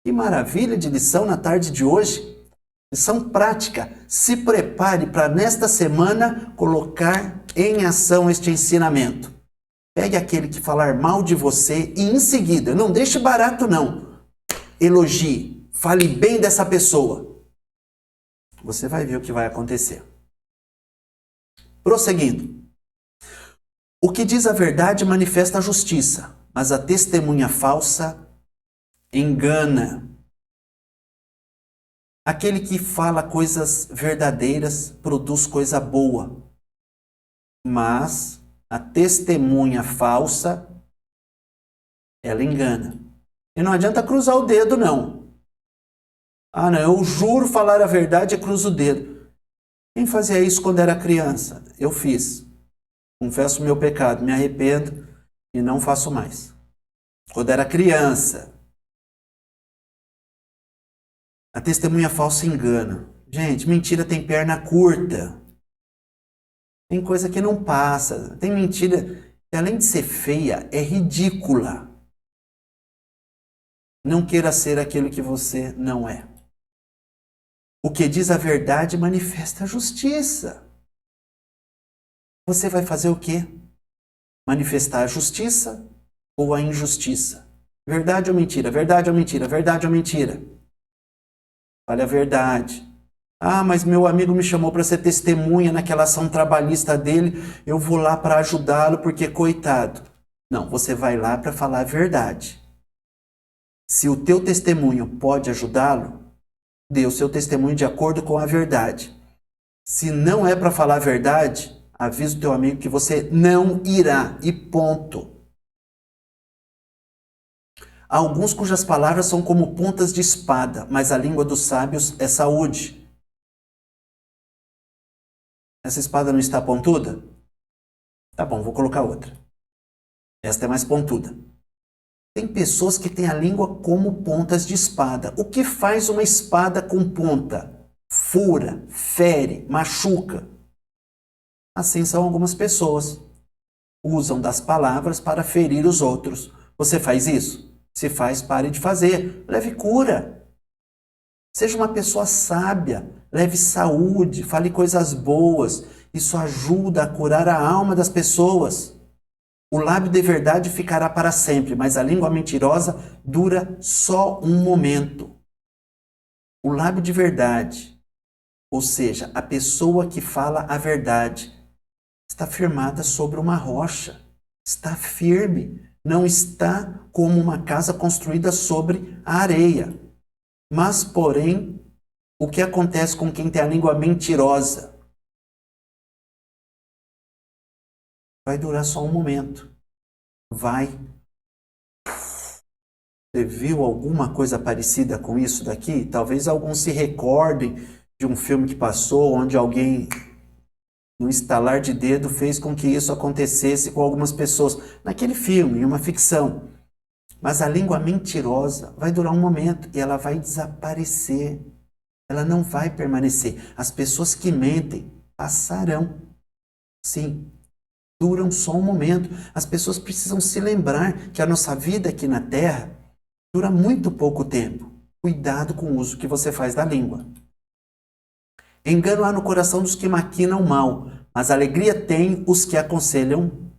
Que maravilha de lição na tarde de hoje. Lição prática. Se prepare para nesta semana colocar em ação este ensinamento. Pegue aquele que falar mal de você e em seguida, não deixe barato não, elogie, fale bem dessa pessoa. Você vai ver o que vai acontecer. Prosseguindo. O que diz a verdade manifesta a justiça, mas a testemunha falsa engana. Aquele que fala coisas verdadeiras produz coisa boa, mas a testemunha falsa, ela engana. E não adianta cruzar o dedo, não. Ah, não, eu juro falar a verdade e cruzo o dedo. Quem fazia isso quando era criança? Eu fiz. Confesso o meu pecado, me arrependo e não faço mais. Quando era criança. A testemunha falsa engana. Gente, mentira tem perna curta. Tem coisa que não passa. Tem mentira que, além de ser feia, é ridícula. Não queira ser aquilo que você não é. O que diz a verdade manifesta a justiça. Você vai fazer o quê? Manifestar a justiça ou a injustiça? Verdade ou mentira? Verdade ou mentira? Verdade ou mentira? Fale a verdade. Ah, mas meu amigo me chamou para ser testemunha naquela ação trabalhista dele, eu vou lá para ajudá-lo porque coitado. Não, você vai lá para falar a verdade. Se o teu testemunho pode ajudá-lo, dê o seu testemunho de acordo com a verdade. Se não é para falar a verdade, avisa o teu amigo que você não irá e ponto. Há alguns cujas palavras são como pontas de espada, mas a língua dos sábios é saúde. Essa espada não está pontuda? Tá bom, vou colocar outra. Esta é mais pontuda. Tem pessoas que têm a língua como pontas de espada. O que faz uma espada com ponta? Fura, fere, machuca. Assim são algumas pessoas. Usam das palavras para ferir os outros. Você faz isso? Se faz, pare de fazer. Leve cura. Seja uma pessoa sábia. Leve saúde, fale coisas boas. Isso ajuda a curar a alma das pessoas. O lábio de verdade ficará para sempre, mas a língua mentirosa dura só um momento. O lábio de verdade, ou seja, a pessoa que fala a verdade, está firmada sobre uma rocha. Está firme, não está como uma casa construída sobre a areia. Mas, porém, o que acontece com quem tem a língua mentirosa? Vai durar só um momento. Vai. Você viu alguma coisa parecida com isso daqui? Talvez alguns se recordem de um filme que passou, onde alguém, no estalar de dedo, fez com que isso acontecesse com algumas pessoas. Naquele filme, em uma ficção. Mas a língua mentirosa vai durar um momento e ela vai desaparecer. Ela não vai permanecer. As pessoas que mentem passarão. Sim, duram só um momento. As pessoas precisam se lembrar que a nossa vida aqui na Terra dura muito pouco tempo. Cuidado com o uso que você faz da língua. Engano há no coração dos que maquinam mal, mas alegria tem os que aconselham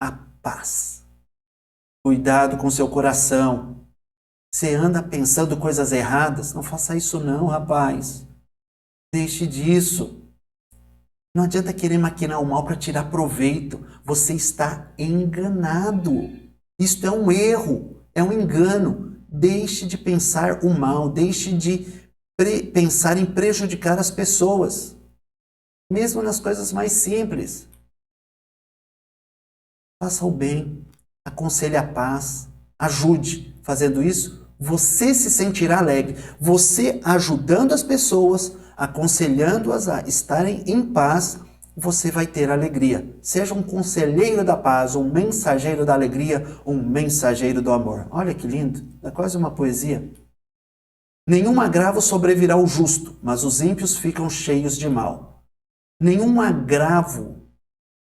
a paz. Cuidado com seu coração. Você anda pensando coisas erradas? Não faça isso não, rapaz. Deixe disso. Não adianta querer maquinar o mal para tirar proveito. Você está enganado. Isto é um erro, é um engano. Deixe de pensar o mal, deixe de pensar em prejudicar as pessoas. Mesmo nas coisas mais simples. Faça o bem, aconselhe a paz, ajude. Fazendo isso, você se sentirá alegre. Você ajudando as pessoas, aconselhando-as a estarem em paz, você vai ter alegria. Seja um conselheiro da paz, um mensageiro da alegria, um mensageiro do amor. Olha que lindo, é quase uma poesia. Nenhum agravo sobrevirá ao justo, mas os ímpios ficam cheios de mal. Nenhum agravo,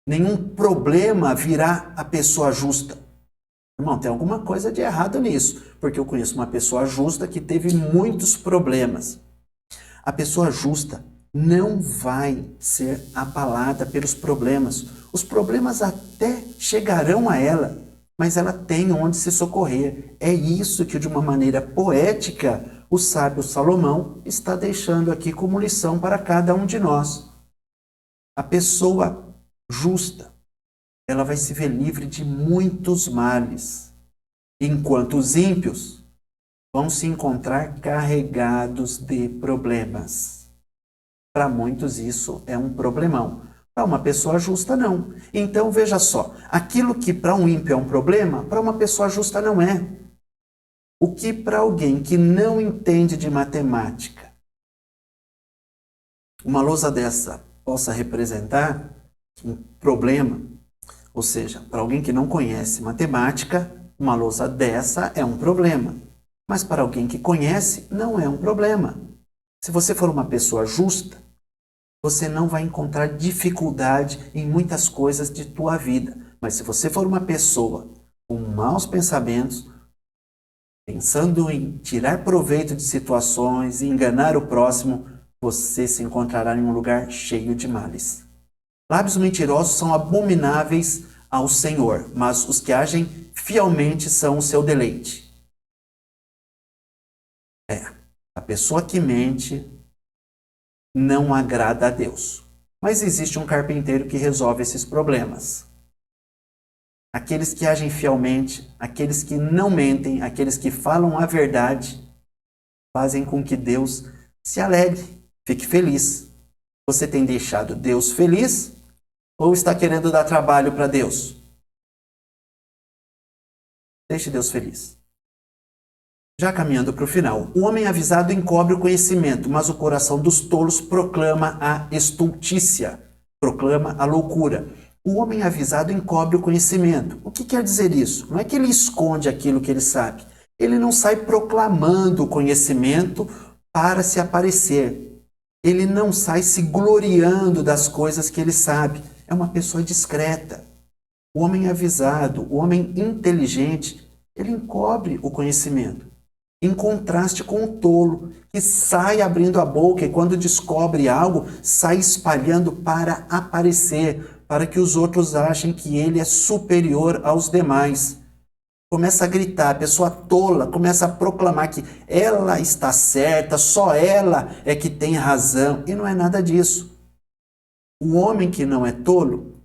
nenhum problema virá à pessoa justa. Irmão, tem alguma coisa de errado nisso, porque eu conheço uma pessoa justa que teve muitos problemas. A pessoa justa não vai ser abalada pelos problemas. Os problemas até chegarão a ela, mas ela tem onde se socorrer. É isso que, de uma maneira poética, o sábio Salomão está deixando aqui como lição para cada um de nós. A pessoa justa, ela vai se ver livre de muitos males, enquanto os ímpios vão se encontrar carregados de problemas. Para muitos isso é um problemão. Para uma pessoa justa, não. Então, veja só, aquilo que para um ímpio é um problema, para uma pessoa justa não é. O que para alguém que não entende de matemática, uma lousa dessa possa representar um problema, ou seja, para alguém que não conhece matemática, uma lousa dessa é um problema. Mas para alguém que conhece, não é um problema. Se você for uma pessoa justa, você não vai encontrar dificuldade em muitas coisas de tua vida. Mas se você for uma pessoa com maus pensamentos, pensando em tirar proveito de situações e enganar o próximo, você se encontrará em um lugar cheio de males. Lábios mentirosos são abomináveis ao Senhor, mas os que agem fielmente são o seu deleite. A pessoa que mente não agrada a Deus. Mas existe um carpinteiro que resolve esses problemas. Aqueles que agem fielmente, aqueles que não mentem, aqueles que falam a verdade, fazem com que Deus se alegre, fique feliz. Você tem deixado Deus feliz ou está querendo dar trabalho para Deus? Deixe Deus feliz. Já caminhando para o final, o homem avisado encobre o conhecimento, mas o coração dos tolos proclama a estultícia, proclama a loucura. O homem avisado encobre o conhecimento. O que quer dizer isso? Não é que ele esconde aquilo que ele sabe. Ele não sai proclamando o conhecimento para se aparecer. Ele não sai se gloriando das coisas que ele sabe. É uma pessoa discreta. O homem avisado, o homem inteligente, ele encobre o conhecimento. Em contraste com o tolo, que sai abrindo a boca e quando descobre algo, sai espalhando para aparecer, para que os outros achem que ele é superior aos demais. Começa a gritar, a pessoa tola começa a proclamar que ela está certa, só ela é que tem razão. E não é nada disso. O homem que não é tolo,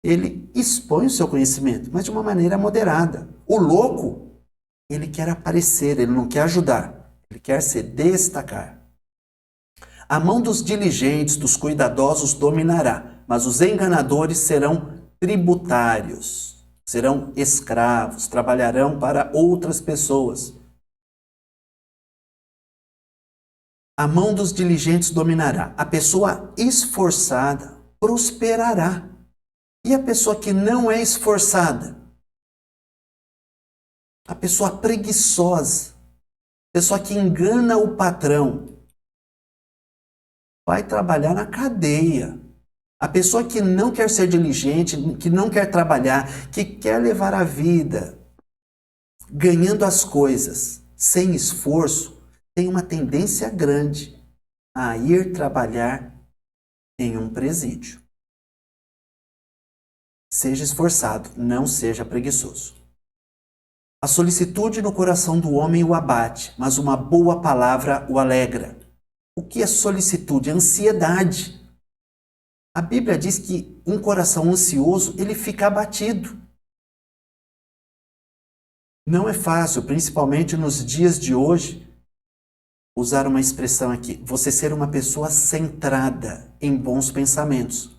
ele expõe o seu conhecimento, mas de uma maneira moderada. O louco, ele quer aparecer, ele não quer ajudar, ele quer se destacar. A mão dos diligentes, dos cuidadosos dominará, mas os enganadores serão tributários, serão escravos, trabalharão para outras pessoas. A mão dos diligentes dominará, a pessoa esforçada prosperará. E a pessoa que não é esforçada? A pessoa preguiçosa, a pessoa que engana o patrão, vai trabalhar na cadeia. A pessoa que não quer ser diligente, que não quer trabalhar, que quer levar a vida ganhando as coisas sem esforço, tem uma tendência grande a ir trabalhar em um presídio. Seja esforçado, não seja preguiçoso. A solicitude no coração do homem o abate, mas uma boa palavra o alegra. O que é solicitude? Ansiedade. A Bíblia diz que um coração ansioso, ele fica abatido. Não é fácil, principalmente nos dias de hoje, usar uma expressão aqui, você ser uma pessoa centrada em bons pensamentos.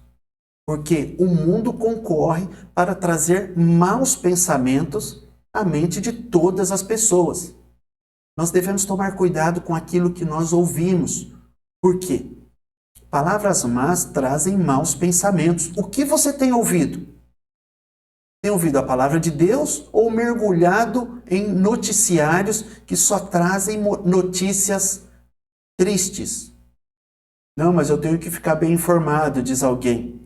Porque o mundo concorre para trazer maus pensamentos à mente de todas as pessoas. Nós devemos tomar cuidado com aquilo que nós ouvimos. Por quê? Palavras más trazem maus pensamentos. O que você tem ouvido? Tem ouvido a palavra de Deus ou mergulhado em noticiários que só trazem notícias tristes? Não, mas eu tenho que ficar bem informado, diz alguém.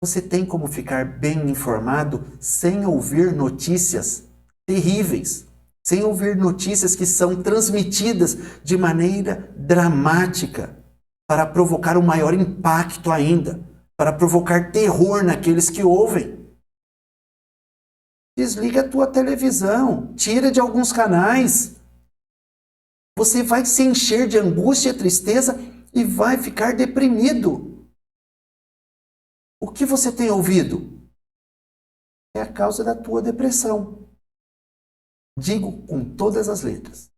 Você tem como ficar bem informado sem ouvir notícias terríveis, sem ouvir notícias que são transmitidas de maneira dramática para provocar um maior impacto ainda, para provocar terror naqueles que ouvem. Desliga a tua televisão, tira de alguns canais. Você vai se encher de angústia e tristeza e vai ficar deprimido. O que você tem ouvido? É a causa da tua depressão. Digo com todas as letras.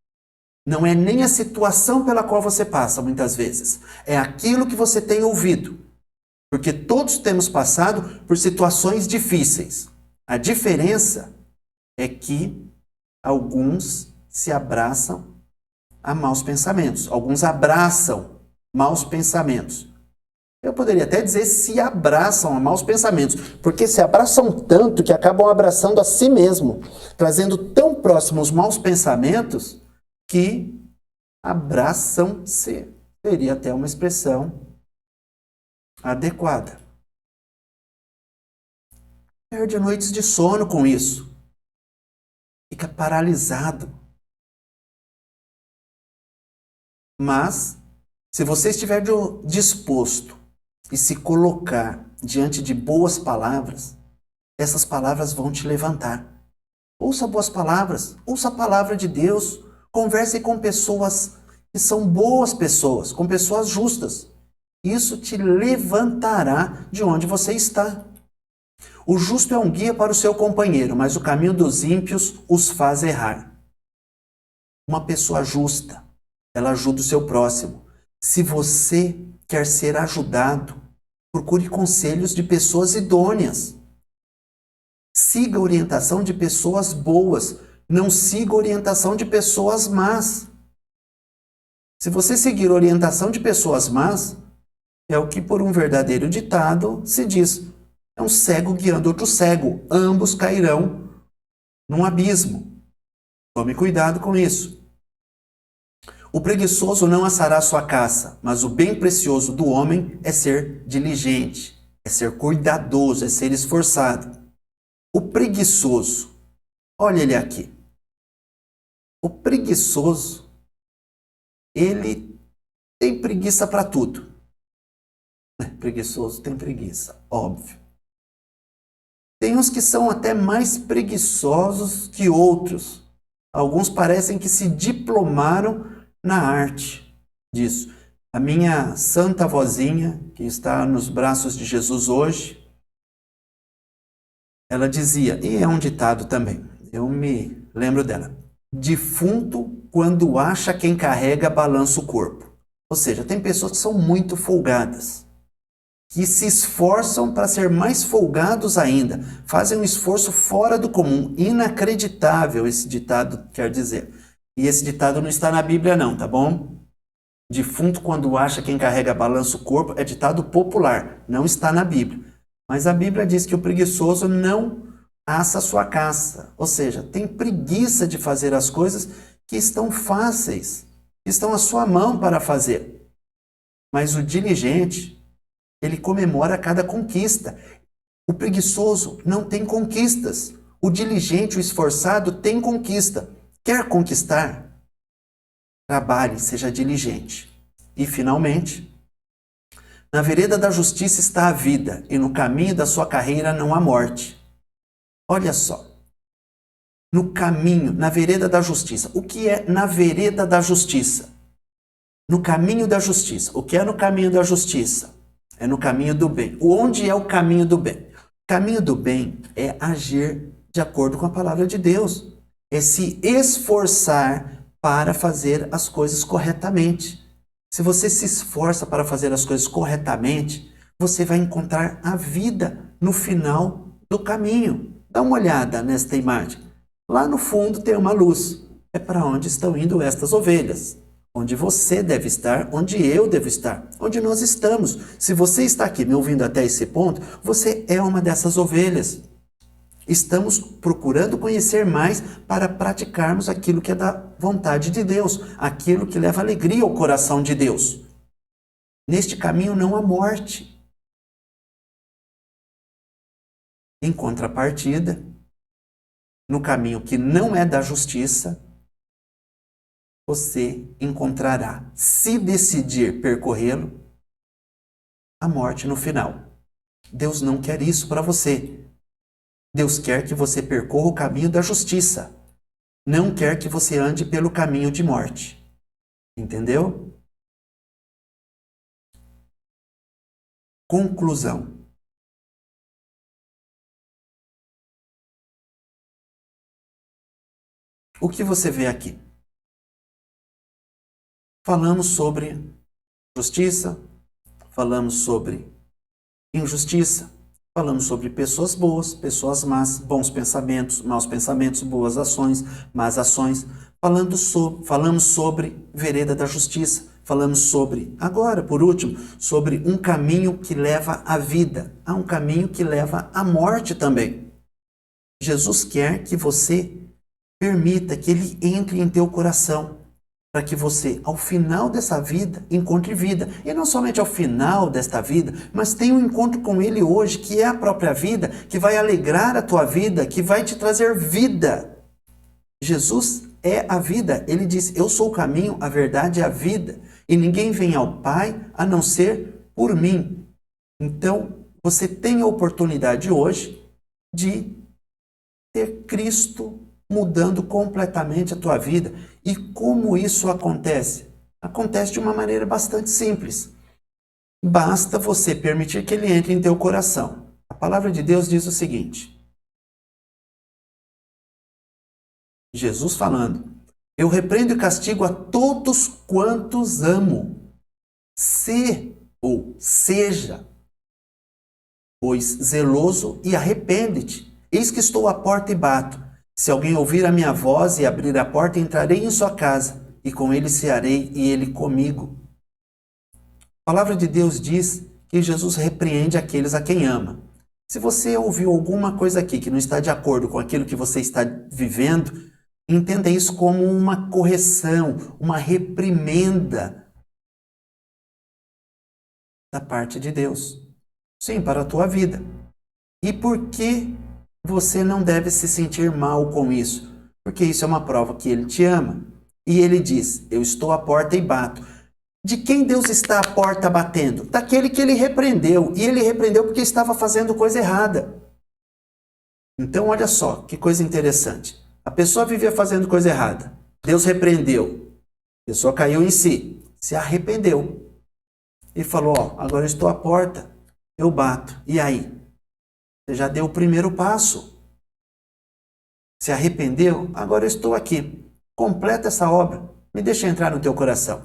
Não é nem a situação pela qual você passa, muitas vezes. É aquilo que você tem ouvido. Porque todos temos passado por situações difíceis. A diferença é que alguns se abraçam a maus pensamentos. Alguns abraçam maus pensamentos. Eu poderia até dizer se abraçam a maus pensamentos, porque se abraçam tanto que acabam abraçando a si mesmo, trazendo tão próximos os maus pensamentos que abraçam-se. Seria até uma expressão adequada. Perde noites de sono com isso. Fica paralisado. Mas, se você estiver disposto e se colocar diante de boas palavras, essas palavras vão te levantar. Ouça boas palavras, ouça a palavra de Deus, converse com pessoas que são boas pessoas, com pessoas justas. Isso te levantará de onde você está. O justo é um guia para o seu companheiro, mas o caminho dos ímpios os faz errar. Uma pessoa justa, ela ajuda o seu próximo. Se você quer ser ajudado, procure conselhos de pessoas idôneas. Siga a orientação de pessoas boas, não siga a orientação de pessoas más. Se você seguir a orientação de pessoas más, é o que por um verdadeiro ditado se diz: é um cego guiando outro cego, ambos cairão num abismo. Tome cuidado com isso. O preguiçoso não assará sua caça, mas o bem precioso do homem é ser diligente, é ser cuidadoso, é ser esforçado. O preguiçoso, olha ele aqui. O preguiçoso, ele tem preguiça para tudo. Preguiçoso tem preguiça, óbvio. Tem uns que são até mais preguiçosos que outros. Alguns parecem que se diplomaram na arte disso. A minha santa vozinha, que está nos braços de Jesus hoje, ela dizia, e é um ditado também, eu me lembro dela: defunto, quando acha quem carrega, balança o corpo. Ou seja, tem pessoas que são muito folgadas, que se esforçam para ser mais folgados ainda, fazem um esforço fora do comum, inacreditável, esse ditado quer dizer. E esse ditado não está na Bíblia não, tá bom? Defunto, quando acha quem carrega, balança o corpo, é ditado popular, não está na Bíblia. Mas a Bíblia diz que o preguiçoso não assa a sua caça, ou seja, tem preguiça de fazer as coisas que estão fáceis, que estão à sua mão para fazer. Mas o diligente, ele comemora cada conquista. O preguiçoso não tem conquistas. O diligente, o esforçado, tem conquista. Quer conquistar? Trabalhe, seja diligente. E, finalmente, na vereda da justiça está a vida, e no caminho da sua carreira não há morte. Olha só. No caminho, na vereda da justiça. O que é na vereda da justiça? No caminho da justiça. O que é no caminho da justiça? É no caminho do bem. Onde é o caminho do bem? O caminho do bem é agir de acordo com a palavra de Deus. É se esforçar para fazer as coisas corretamente. Se você se esforça para fazer as coisas corretamente, você vai encontrar a vida no final do caminho. Dá uma olhada nesta imagem. Lá no fundo tem uma luz. É para onde estão indo estas ovelhas. onde você deve estar, onde eu devo estar, onde nós estamos. Se você está aqui me ouvindo até esse ponto, você é uma dessas ovelhas. Estamos procurando conhecer mais para praticarmos aquilo que é da vontade de Deus, aquilo que leva alegria ao coração de Deus. Neste caminho não há morte. Em contrapartida, no caminho que não é da justiça, você encontrará, se decidir percorrê-lo, a morte no final. Deus não quer isso para você. Deus quer que você percorra o caminho da justiça. Não quer que você ande pelo caminho de morte. Entendeu? Conclusão. O que você vê aqui? Falamos sobre justiça, falamos sobre injustiça, falamos sobre pessoas boas, pessoas más, bons pensamentos, maus pensamentos, boas ações, más ações. Falamos sobre vereda da justiça. Falamos sobre, agora, por último, sobre um caminho que leva à vida. Há um caminho que leva à morte também. Jesus quer que você permita que Ele entre em teu coração, para que você, ao final dessa vida, encontre vida. E não somente ao final desta vida, mas tenha um encontro com Ele hoje, que é a própria vida, que vai alegrar a tua vida, que vai te trazer vida. Jesus é a vida. Ele diz, eu sou o caminho, a verdade e a vida. E ninguém vem ao Pai a não ser por mim. Então, você tem a oportunidade hoje de ter Cristo mudando completamente a tua vida. E como isso acontece? Acontece de uma maneira bastante simples. Basta você permitir que Ele entre em teu coração. A palavra de Deus diz o seguinte. Jesus falando. Eu repreendo e castigo a todos quantos amo. Seja, pois zeloso e arrepende-te. Eis que estou à porta e bato. Se alguém ouvir a minha voz e abrir a porta, entrarei em sua casa, e com ele cearei e ele comigo. A palavra de Deus diz que Jesus repreende aqueles a quem ama. Se você ouviu alguma coisa aqui que não está de acordo com aquilo que você está vivendo, entenda isso como uma correção, uma reprimenda da parte de Deus. Sim, para a tua vida. E por que você não deve se sentir mal com isso? Porque isso é uma prova que Ele te ama. E Ele diz, eu estou à porta e bato. De quem Deus está à porta batendo? Daquele que Ele repreendeu. E Ele repreendeu porque estava fazendo coisa errada. Então, olha só, que coisa interessante. A pessoa vivia fazendo coisa errada. Deus repreendeu. A pessoa caiu em si. Se arrependeu. E falou, ó, agora eu estou à porta. Eu bato. E aí? Você já deu o primeiro passo. Se arrependeu? Agora eu estou aqui. Completa essa obra. Me deixa entrar no teu coração.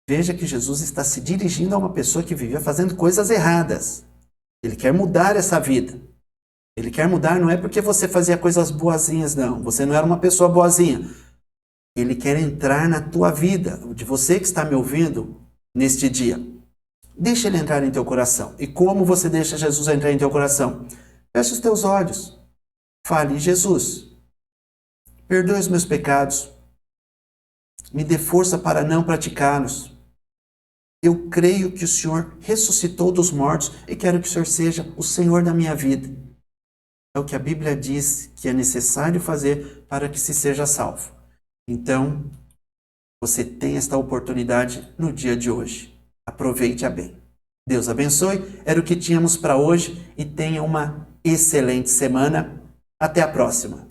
Veja que Jesus está se dirigindo a uma pessoa que vivia fazendo coisas erradas. Ele quer mudar essa vida. Ele quer mudar não é porque você fazia coisas boazinhas, não. Você não era uma pessoa boazinha. Ele quer entrar na tua vida, de você que está me ouvindo neste dia. Deixa Ele entrar em teu coração. E como você deixa Jesus entrar em teu coração? Feche os teus olhos. Fale, Jesus, perdoe os meus pecados. Me dê força para não praticá-los. Eu creio que o Senhor ressuscitou dos mortos e quero que o Senhor seja o Senhor da minha vida. É o que a Bíblia diz que é necessário fazer para que se seja salvo. Então, você tem esta oportunidade no dia de hoje. Aproveite-a bem. Deus abençoe. Era o que tínhamos para hoje e tenha uma excelente semana. Até a próxima.